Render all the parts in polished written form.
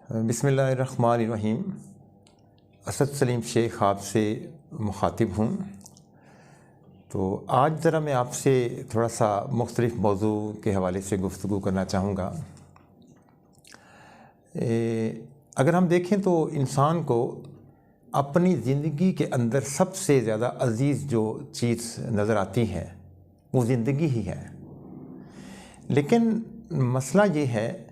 بسم اللہ الرحمن الرحیم۔ اسد سلیم شیخ آپ سے مخاطب ہوں۔ تو آج ذرا میں آپ سے تھوڑا سا مختلف موضوع کے حوالے سے گفتگو کرنا چاہوں گا۔ اگر ہم دیکھیں تو انسان کو اپنی زندگی کے اندر سب سے زیادہ عزیز جو چیز نظر آتی ہے وہ زندگی ہی ہے، لیکن مسئلہ یہ ہے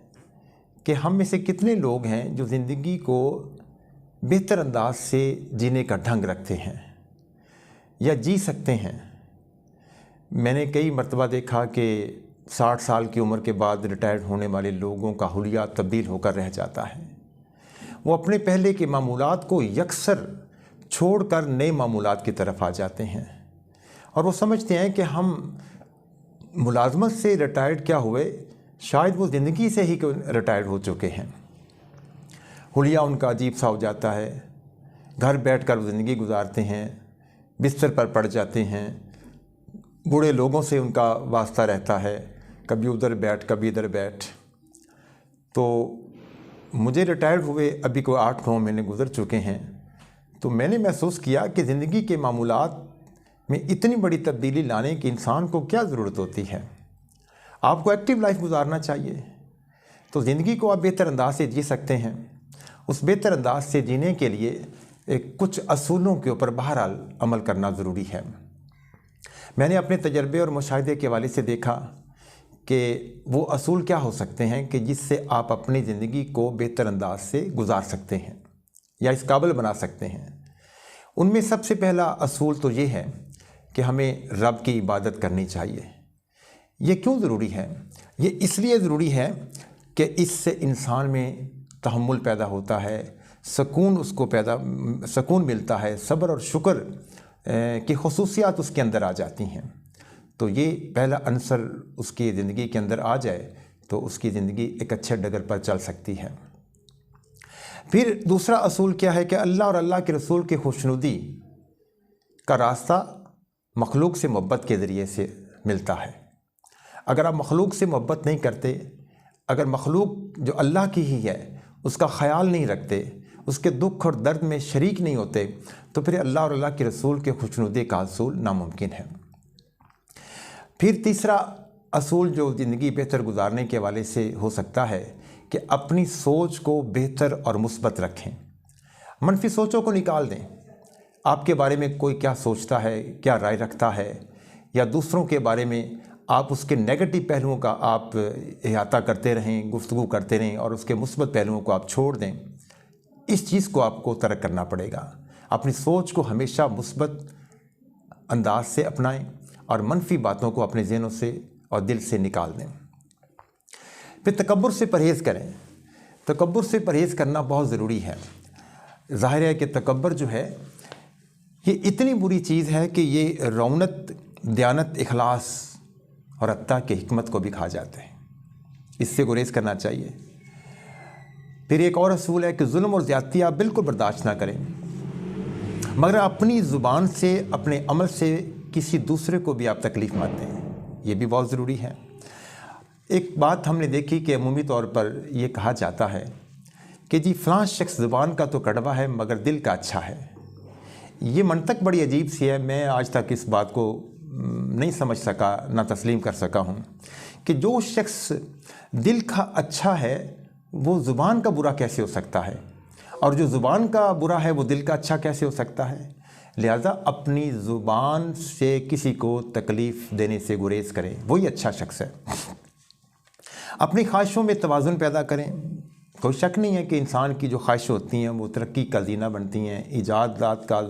کہ ہم میں سے کتنے لوگ ہیں جو زندگی کو بہتر انداز سے جینے کا ڈھنگ رکھتے ہیں یا جی سکتے ہیں۔ میں نے کئی مرتبہ دیکھا کہ 60 سال کی عمر کے بعد ریٹائرڈ ہونے والے لوگوں کا حلیہ تبدیل ہو کر رہ جاتا ہے۔ وہ اپنے پہلے کے معمولات کو یکسر چھوڑ کر نئے معمولات کی طرف آ جاتے ہیں، اور وہ سمجھتے ہیں کہ ہم ملازمت سے ریٹائرڈ کیا ہوئے، شاید وہ زندگی سے ہی ریٹائرڈ ہو چکے ہیں۔ حلیہ ان کا عجیب سا ہو جاتا ہے، گھر بیٹھ کر وہ زندگی گزارتے ہیں، بستر پر پڑ جاتے ہیں، بوڑھے لوگوں سے ان کا واسطہ رہتا ہے، کبھی ادھر بیٹھ کبھی ادھر بیٹھ۔ تو مجھے ریٹائرڈ ہوئے ابھی کوئی 8-9 مہینے گزر چکے ہیں، تو میں نے محسوس کیا کہ زندگی کے معمولات میں اتنی بڑی تبدیلی لانے کی انسان کو کیا ضرورت ہوتی ہے۔ آپ کو ایکٹیو لائف گزارنا چاہیے، تو زندگی کو آپ بہتر انداز سے جی سکتے ہیں۔ اس بہتر انداز سے جینے کے لیے کچھ اصولوں کے اوپر بہرحال عمل کرنا ضروری ہے۔ میں نے اپنے تجربے اور مشاہدے کے حوالے سے دیکھا کہ وہ اصول کیا ہو سکتے ہیں کہ جس سے آپ اپنی زندگی کو بہتر انداز سے گزار سکتے ہیں یا اس قابل بنا سکتے ہیں۔ ان میں سب سے پہلا اصول تو یہ ہے کہ ہمیں رب کی عبادت کرنی چاہیے۔ یہ کیوں ضروری ہے؟ یہ اس لیے ضروری ہے کہ اس سے انسان میں تحمل پیدا ہوتا ہے، سکون ملتا ہے، صبر اور شکر کی خصوصیات اس کے اندر آ جاتی ہیں۔ تو یہ پہلا عنصر اس کی زندگی کے اندر آ جائے تو اس کی زندگی ایک اچھے ڈگر پر چل سکتی ہے۔ پھر دوسرا اصول کیا ہے کہ اللہ اور اللہ کے رسول کی خوشنودی کا راستہ مخلوق سے محبت کے ذریعے سے ملتا ہے۔ اگر آپ مخلوق سے محبت نہیں کرتے، اگر مخلوق جو اللہ کی ہی ہے اس کا خیال نہیں رکھتے، اس کے دکھ اور درد میں شریک نہیں ہوتے، تو پھر اللہ اور اللہ کے رسول کے خوشنودی کا حصول ناممکن ہے۔ پھر تیسرا اصول جو زندگی بہتر گزارنے کے حوالے سے ہو سکتا ہے کہ اپنی سوچ کو بہتر اور مثبت رکھیں، منفی سوچوں کو نکال دیں۔ آپ کے بارے میں کوئی کیا سوچتا ہے، کیا رائے رکھتا ہے، یا دوسروں کے بارے میں آپ اس کے نیگیٹو پہلوؤں کا آپ احاطہ کرتے رہیں، گفتگو کرتے رہیں، اور اس کے مثبت پہلوؤں کو آپ چھوڑ دیں۔ اس چیز کو آپ کو ترک کرنا پڑے گا۔ اپنی سوچ کو ہمیشہ مثبت انداز سے اپنائیں اور منفی باتوں کو اپنے ذہنوں سے اور دل سے نکال دیں۔ پھر تکبر سے پرہیز کریں۔ تکبر سے پرہیز کرنا بہت ضروری ہے۔ ظاہر ہے کہ تکبر جو ہے یہ اتنی بری چیز ہے کہ یہ رونت، دیانت، اخلاص اور حتیٰ کہ حکمت کو بھی کھا جاتے ہیں۔ اس سے گریز کرنا چاہیے۔ پھر ایک اور اصول ہے کہ ظلم اور زیادتی آپ بالکل برداشت نہ کریں، مگر اپنی زبان سے، اپنے عمل سے کسی دوسرے کو بھی آپ تکلیف مت دیں، یہ بھی بہت ضروری ہے۔ ایک بات ہم نے دیکھی کہ عمومی طور پر یہ کہا جاتا ہے کہ جی فلاں شخص زبان کا تو کڑوا ہے مگر دل کا اچھا ہے۔ یہ منطق بڑی عجیب سی ہے، میں آج تک اس بات کو نہیں سمجھ سکا، نہ تسلیم کر سکا ہوں کہ جو شخص دل کا اچھا ہے وہ زبان کا برا کیسے ہو سکتا ہے، اور جو زبان کا برا ہے وہ دل کا اچھا کیسے ہو سکتا ہے۔ لہذا اپنی زبان سے کسی کو تکلیف دینے سے گریز کریں، وہی اچھا شخص ہے۔ اپنی خواہشوں میں توازن پیدا کریں۔ کوئی شک نہیں ہے کہ انسان کی جو خواہشیں ہوتی ہیں وہ ترقی کا زینہ بنتی ہیں، ایجادات کا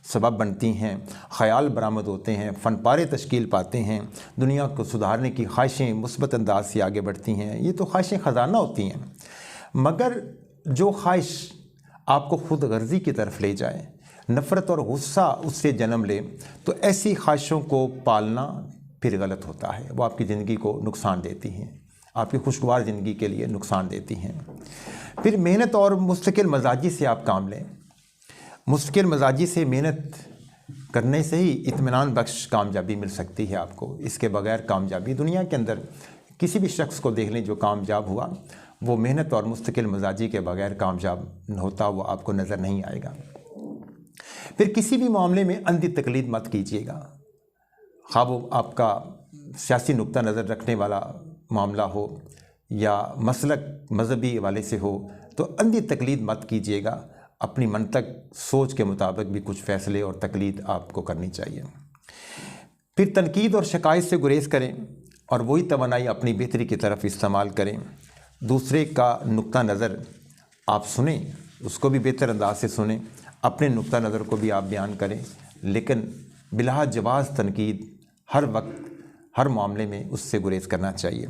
سبب بنتی ہیں، خیال برآمد ہوتے ہیں، فن پارے تشکیل پاتے ہیں، دنیا کو سدھارنے کی خواہشیں مثبت انداز سے آگے بڑھتی ہیں۔ یہ تو خواہشیں خزانہ ہوتی ہیں، مگر جو خواہش آپ کو خود غرضی کی طرف لے جائے، نفرت اور غصہ اس سے جنم لے، تو ایسی خواہشوں کو پالنا پھر غلط ہوتا ہے، وہ آپ کی زندگی کو نقصان دیتی ہیں، آپ کی خوشگوار زندگی کے لیے نقصان دیتی ہیں۔ پھر محنت اور مستقل مزاجی سے آپ کام لیں۔ مستقل مزاجی سے محنت کرنے سے ہی اطمینان بخش کامیابی مل سکتی ہے آپ کو۔ اس کے بغیر کامیابی دنیا کے اندر کسی بھی شخص کو دیکھ لیں جو کامیاب ہوا، वो मेहनत और मुस्तकिल मजाजी के बगैर कामयाब होता वो आपको नज़र नहीं आएगा। फिर किसी भी मामले में अंधी तकलीद मत कीजिएगा, ख़्वाह वो आपका सियासी नुक्ता नज़र रखने वाला मामला हो या मसलक मजहबी हवाले से हो, तो अंधी तकलीद मत कीजिएगा। अपनी मंतक सोच के मुताबिक भी कुछ फ़ैसले और तकलीद आपको करनी चाहिए। फिर तनकीद और शिकायत से गुरेज करें और वही तवानाई अपनी बेहतरी की तरफ इस्तेमाल करें। दूसरे का नुक्ता नज़र आप सुनें, उसको भी बेहतर अंदाज से सुनें, अपने नुक्ता नज़र को भी आप बयान करें, लेकिन बिला जवाज़ तनकीद हर वक्त हर मामले में उससे गुरेज करना चाहिए।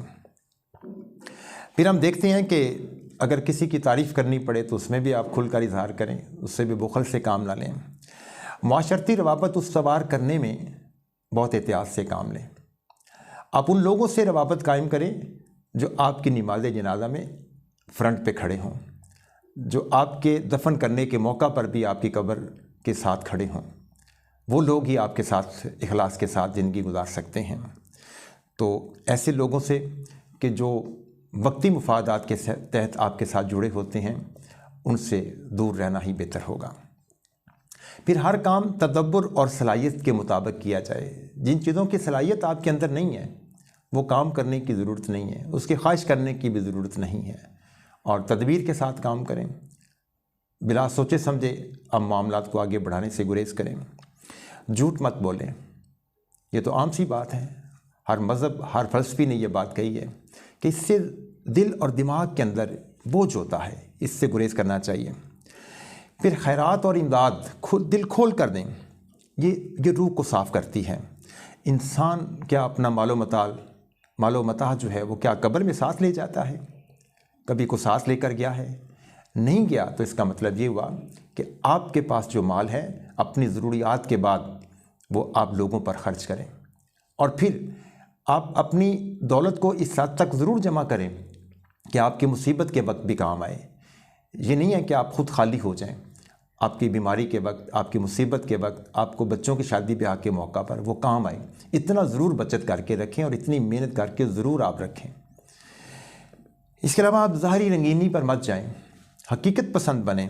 फिर हम देखते हैं कि अगर किसी की तारीफ़ करनी पड़े तो उसमें भी आप खुलकर इजहार करें, उससे भी बुखल से काम ना लें। माशरती रवाबत उसवार करने में बहुत एहतियात से काम लें। आप उन लोगों से रवाबत कायम करें जो आपकी नमाज जनाजा में फ़्रंट पे खड़े हों, जो आपके दफन करने के मौका पर भी आपकी कब्र के साथ खड़े हों। वो लोग ही आपके साथ इखलास के साथ ज़िंदगी गुजार सकते हैं। तो ऐसे लोगों से कि जो वक्ती मुफादात के तहत आपके साथ जुड़े होते हैं, उनसे दूर रहना ही बेहतर होगा। फिर हर काम तदब्बर और सलाहियत के मुताबिक किया जाए। जिन चीज़ों की सलाहियत आपके अंदर नहीं है वो काम करने की ज़रूरत नहीं है, उसकी ख्वाहिश करने की भी ज़रूरत नहीं है, और तदबीर के साथ काम करें। बिला सोचे समझे अब मामलात को आगे बढ़ाने से गुरेज करें। झूठ मत बोलें, ये तो आम सी बात है, हर मज़हब हर फ़लसफ़ी ने यह बात कही है कि इससे दिल और दिमाग के अंदर बोझ होता है, इससे गुरेज करना चाहिए। फिर खैरात और इमदाद दिल खोल कर दें, ये रूह को साफ़ करती है। इंसान क्या अपना मालो मताह जो है वो क्या कब्र में सांस ले जाता है? कभी को सांस लेकर गया है? नहीं गया। तो इसका मतलब ये हुआ कि आपके पास जो माल है अपनी ज़रूरियात के बाद वो आप लोगों पर ख़र्च करें, और फिर आप अपनी दौलत को इस हद तक ज़रूर जमा करें कि आपकी मुसीबत के वक्त भी काम आए। ये नहीं है कि आप ख़ुद खाली हो जाएं। आपकी बीमारी के वक्त, आपकी मुसीबत के वक्त, आपको बच्चों की शादी ब्याह के मौका पर वो काम आए। इतना ज़रूर बचत करके रखें और इतनी मेहनत करके ज़रूर आप रखें। इसके अलावा आप ज़ाहरी रंगीनी पर मत जाएं, हकीकत पसंद बने।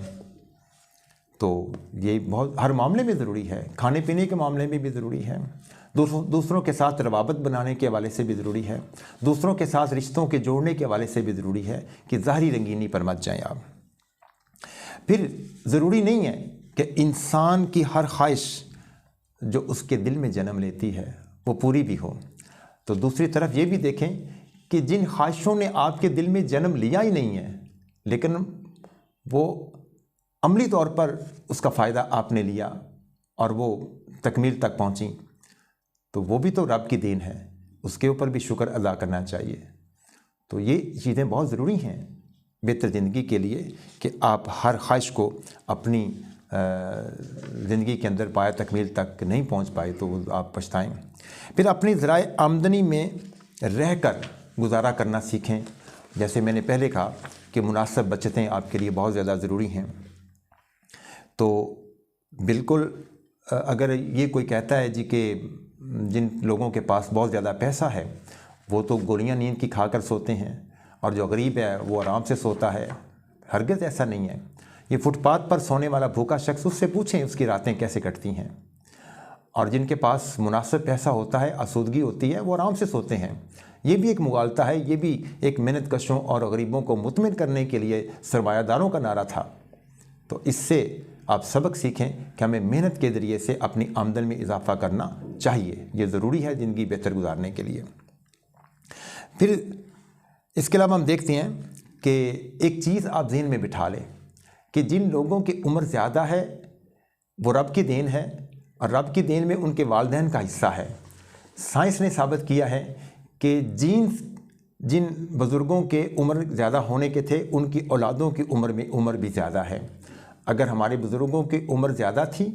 तो ये बहुत हर मामले में ज़रूरी है, खाने पीने के मामले में भी ज़रूरी है, दूसरों के साथ रवाबत बनाने के हवाले से भी ज़रूरी है, दूसरों के साथ रिश्तों के जोड़ने के हवाले से भी ज़रूरी है कि ज़ाहरी रंगीनी पर मत जाएं आप। फिर ज़रूरी नहीं है कि इंसान की हर ख्वाहिश जो उसके दिल में जन्म लेती है वो पूरी भी हो। तो दूसरी तरफ ये भी देखें कि जिन ख्वाहिशों ने आपके दिल में जन्म लिया ही नहीं है, लेकिन वो अमली तौर पर उसका फ़ायदा आपने लिया और वो तकमील तक पहुंची, तो वो भी तो रब की देन है, उसके ऊपर भी शुक्र अदा करना चाहिए। तो ये चीज़ें बहुत ज़रूरी हैं बेहतर ज़िंदगी के लिए कि आप हर ख्वाहिश को अपनी ज़िंदगी के अंदर पाया तकमील तक नहीं पहुंच पाए तो आप पछताएं। फिर अपनी ज़राए आमदनी में रहकर गुजारा करना सीखें। जैसे मैंने पहले कहा कि मुनासिब बचतें आपके लिए बहुत ज़्यादा ज़रूरी हैं। तो बिल्कुल अगर ये कोई कहता है जी कि जिन लोगों के पास बहुत ज़्यादा पैसा है वो तो गोलियां नींद की खाकर सोते हैं और जो गरीब है वो आराम से सोता है, हरगिज़ ऐसा नहीं है। ये फुटपाथ पर सोने वाला भूखा शख्स, उससे पूछें उसकी रातें कैसे कटती हैं। और जिनके पास मुनासिब पैसा होता है, आसूदगी होती है, वो आराम से सोते हैं। ये भी एक मुगालता है, ये भी एक मेहनत कशों और गरीबों को मुतमिन करने के लिए सरमायादारों का नारा था। तो इससे आप सबक सीखें कि हमें मेहनत के ज़रिए से अपनी आमदन में इजाफ़ा करना चाहिए। ये ज़रूरी है ज़िंदगी बेहतर गुजारने के लिए। फिर इसके अलावा हम देखते हैं कि एक चीज़ आप ज़हन में बिठा लें कि जिन लोगों की उम्र ज़्यादा है वो रब की देन है, और रब की देन में उनके वालिदैन का हिस्सा है। साइंस ने साबित किया है कि जिन बुज़ुर्गों के उम्र ज़्यादा होने के थे उनकी औलादों की उम्र भी ज़्यादा है। अगर हमारे बुज़ुर्गों की उम्र ज़्यादा थी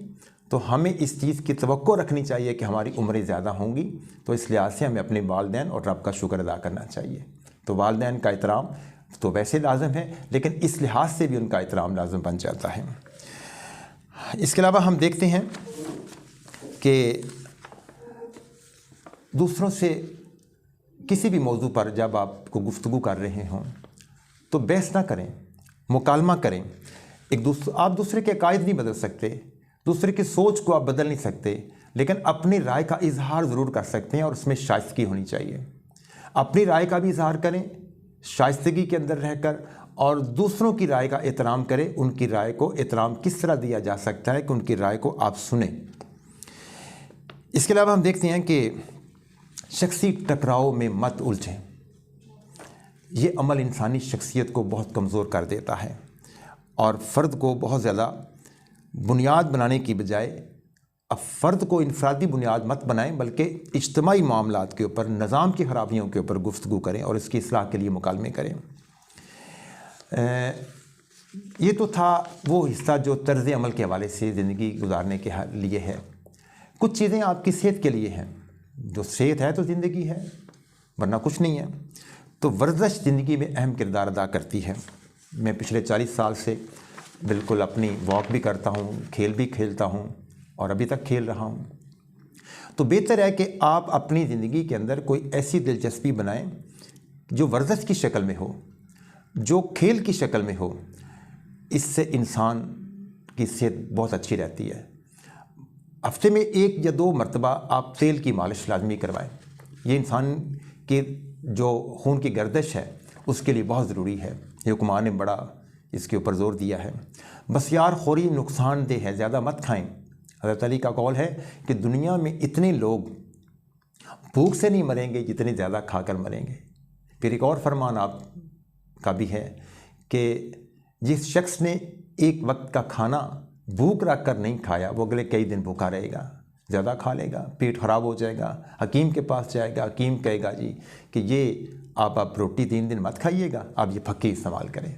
तो हमें इस चीज़ की तवक्को रखनी चाहिए कि हमारी उम्रें ज़्यादा होंगी। तो इस लिहाज से हमें अपने वालिदैन और रब का शुक्र अदा करना चाहिए। तो वालिदैन का एहतराम तो वैसे लाज़िम है, लेकिन इस लिहाज से भी उनका एहतराम लाज़िम बन जाता है। इसके अलावा हम देखते हैं कि दूसरों से किसी भी मौजू पर जब आपको गुफ्तगू कर रहे हों तो बहस ना करें, मुकालमा करें। आप दूसरे के अकायद नहीं बदल सकते, दूसरे की सोच को आप बदल नहीं सकते, लेकिन अपनी राय का इजहार ज़रूर कर सकते हैं और उसमें शाइस्तगी होनी चाहिए। अपनी राय का भी इजहार करें शाइस्तगी के अंदर रहकर, और दूसरों की राय का एहतराम करें। उनकी राय को एहतराम किस तरह दिया जा सकता है कि उनकी राय को आप सुने। इसके अलावा हम देखते हैं कि शख्सी टकराव में मत उलझें। ये अमल इंसानी शख्सियत को बहुत कमज़ोर कर देता है और फ़र्द को बहुत ज़्यादा बुनियाद बनाने की बजाय अब फ़र्द को इनफरादी बुनियाद मत बनाएं, बल्कि इज्तिमाई मामलात के ऊपर, निज़ाम की ख़राबियों के ऊपर गुफ्तगू करें और इसकी इस्लाह के लिए मुकालमे करें। ये तो था वो हिस्सा जो तर्ज़ अमल के हवाले से ज़िंदगी गुजारने के लिए है। कुछ चीज़ें आपकी सेहत के लिए हैं। जो सेहत है तो ज़िंदगी है, वरना कुछ नहीं है। तो वर्जिश ज़िंदगी में अहम किरदार अदा करती है। मैं पिछले 40 साल से बिल्कुल अपनी वॉक भी करता हूँ, खेल भी खेलता हूँ और अभी तक खेल रहा हूँ। तो बेहतर है कि आप अपनी ज़िंदगी के अंदर कोई ऐसी दिलचस्पी बनाएं जो वर्जिश की शक्ल में हो, जो खेल की शक्ल में हो। इससे इंसान की सेहत बहुत अच्छी रहती है। हफ्ते में 1 या 2 मरतबा आप तेल की मालिश लाजमी करवाएं। ये इंसान के जो खून की गर्दिश है उसके लिए बहुत ज़रूरी है। हुक्मान ने बड़ा इसके ऊपर ज़ोर दिया है। बस यार खोरी नुकसानदेह है, ज़्यादा मत खाएं। हज़रत अली का कौल है कि दुनिया में इतने लोग भूख से नहीं मरेंगे जितने ज़्यादा खाकर मरेंगे। फिर एक और फरमान आपका भी है कि जिस शख्स ने एक वक्त का खाना भूख रख कर नहीं खाया वो अगले कई दिन भूखा रहेगा, ज़्यादा खा लेगा, पेट ख़राब हो जाएगा, हकीम के पास जाएगा, हकीम कहेगा जी कि ये आप रोटी 3 दिन मत खाइएगा, आप ये फक्की इस्तेमाल करें।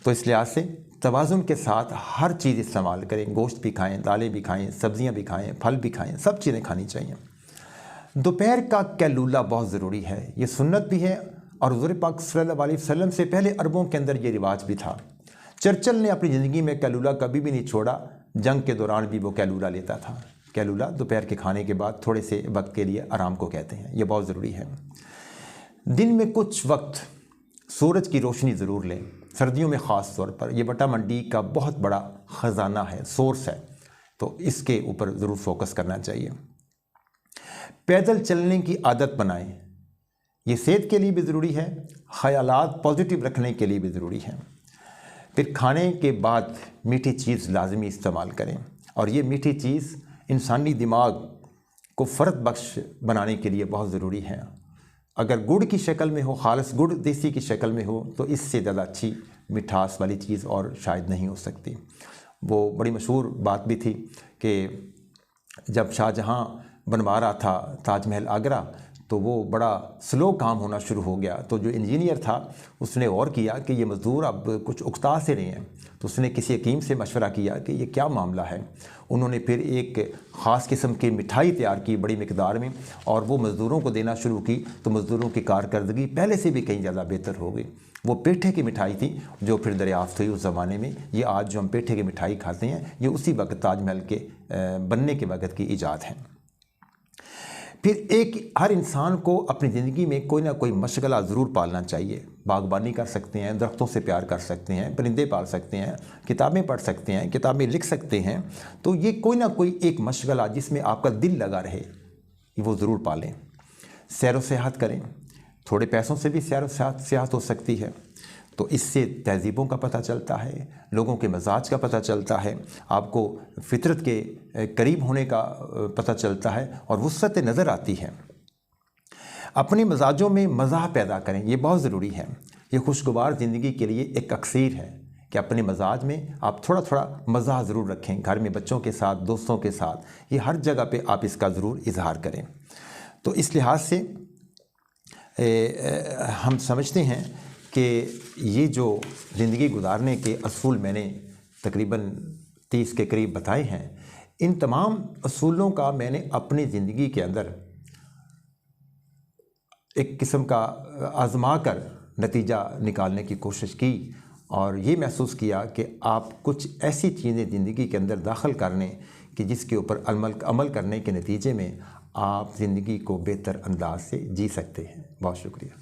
तो इस लिहाज से तवाज़ुन के साथ हर चीज़ इस्तेमाल करें। गोश्त भी खाएं, दालें भी खाएं, सब्ज़ियाँ भी खाएं, फल भी खाएं, सब चीज़ें खानी चाहिए। दोपहर का कैलूला बहुत ज़रूरी है, ये सुन्नत भी है और हुज़ूर पाक सल्लल्लाहु अलैहि वसल्लम से पहले अरबों के अंदर ये रिवाज भी था। चर्चिल ने अपनी ज़िंदगी में कैलूला कभी भी नहीं छोड़ा, जंग के दौरान भी वो कैलूला लेता था। कैलूला दोपहर के खाने के बाद थोड़े से वक्त के लिए आराम को कहते हैं, ये बहुत ज़रूरी है। दिन में कुछ वक्त सूरज की रोशनी ज़रूर लें, सर्दियों में ख़ास तौर पर। यह विटामिन डी का बहुत बड़ा ख़जाना है, सोर्स है, तो इसके ऊपर ज़रूर फोकस करना चाहिए। पैदल चलने की आदत बनाएं, ये सेहत के लिए भी ज़रूरी है, ख़यालात पॉजिटिव रखने के लिए भी ज़रूरी है। फिर खाने के बाद मीठी चीज़ लाजमी इस्तेमाल करें, और ये मीठी चीज़ इंसानी दिमाग को फ़र्द बख्श बनाने के लिए बहुत ज़रूरी है। अगर गुड़ की शक्ल में हो, खालिस गुड़ देसी की शक्ल में हो, तो इससे ज़्यादा अच्छी मिठास वाली चीज़ और शायद नहीं हो सकती। वो बड़ी मशहूर बात भी थी कि जब शाहजहाँ बनवा रहा था ताजमहल आगरा, तो वो बड़ा स्लो काम होना शुरू हो गया। तो जो इंजीनियर था उसने गौर किया कि ये मज़दूर अब कुछ उकता से रहे हैं, तो उसने किसी हकीम से मशवरा किया कि ये क्या मामला है। उन्होंने फिर एक ख़ास किस्म की मिठाई तैयार की बड़ी मिकदार में, और वो मज़दूरों को देना शुरू की, तो मज़दूरों की कारकर्दगी पहले से भी कहीं ज़्यादा बेहतर हो गई। वो पेठे की मिठाई थी जो फिर दरियाफ्त हुई उस ज़माने में। ये आज जो हम पेठे की मिठाई खाते हैं, ये उसी वक्त ताजमहल के बनने के वक़्त की ईजाद है। फिर हर इंसान को अपनी ज़िंदगी में कोई ना कोई मशगला ज़रूर पालना चाहिए। बागबानी कर सकते हैं, दरख्तों से प्यार कर सकते हैं, परिंदे पाल सकते हैं, किताबें पढ़ सकते हैं, किताबें लिख सकते हैं। तो ये कोई ना कोई एक मशगला जिसमें आपका दिल लगा रहे, वो ज़रूर पालें। सैर व सेहत करें, थोड़े पैसों से भी सैर व सेहत हो सकती है। तो इससे तहज़ीबों का पता चलता है, लोगों के मजाज का पता चलता है, आपको फितरत के करीब होने का पता चलता है और वुसअत नज़र आती है। अपने मजाजों में मज़ा पैदा करें, ये बहुत ज़रूरी है। ये खुशगवार ज़िंदगी के लिए एक अक्सीर है कि अपने मजाज में आप थोड़ा थोड़ा मज़ा ज़रूर रखें। घर में बच्चों के साथ, दोस्तों के साथ, ये हर जगह पे आप इसका ज़रूर इजहार करें। तो इस लिहाज से हम समझते हैं कि ये जो ज़िंदगी गुजारने के असूल मैंने तकरीबन 30 के करीब बताए हैं, इन तमाम असूलों का मैंने अपनी ज़िंदगी के अंदर एक किस्म का आज़मा कर नतीजा निकालने की कोशिश की, और ये महसूस किया कि आप कुछ ऐसी चीज़ें ज़िंदगी के अंदर दाखिल कर लें कि जिसके ऊपर अमल करने के नतीजे में आप ज़िंदगी को बेहतर अंदाज से जी सकते हैं। बहुत शुक्रिया।